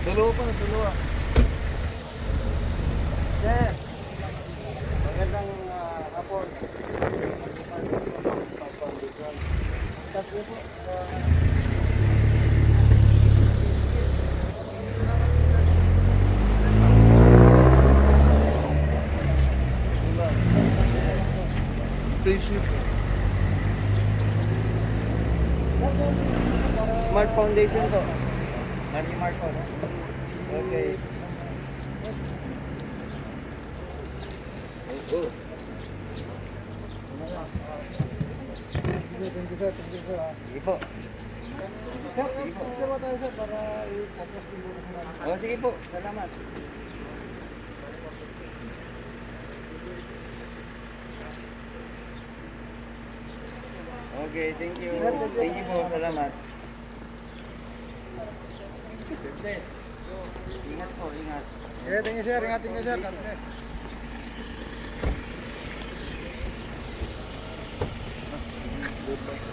Dalawa pa, dalawa. Sir, magandang hapon. Tapos po, friendship. Smart Foundation po. Mark po. Okay. Oh. Thank you, sir. Sige po. Sir, sige po tayo, sir, para i-focus din muna sa namin. Oh, sige po. Salamat. Okay, thank you. Thank you po. Salamat. Ingat po, ingat. Okay, thank you, sir. Ingat, sir. God bless.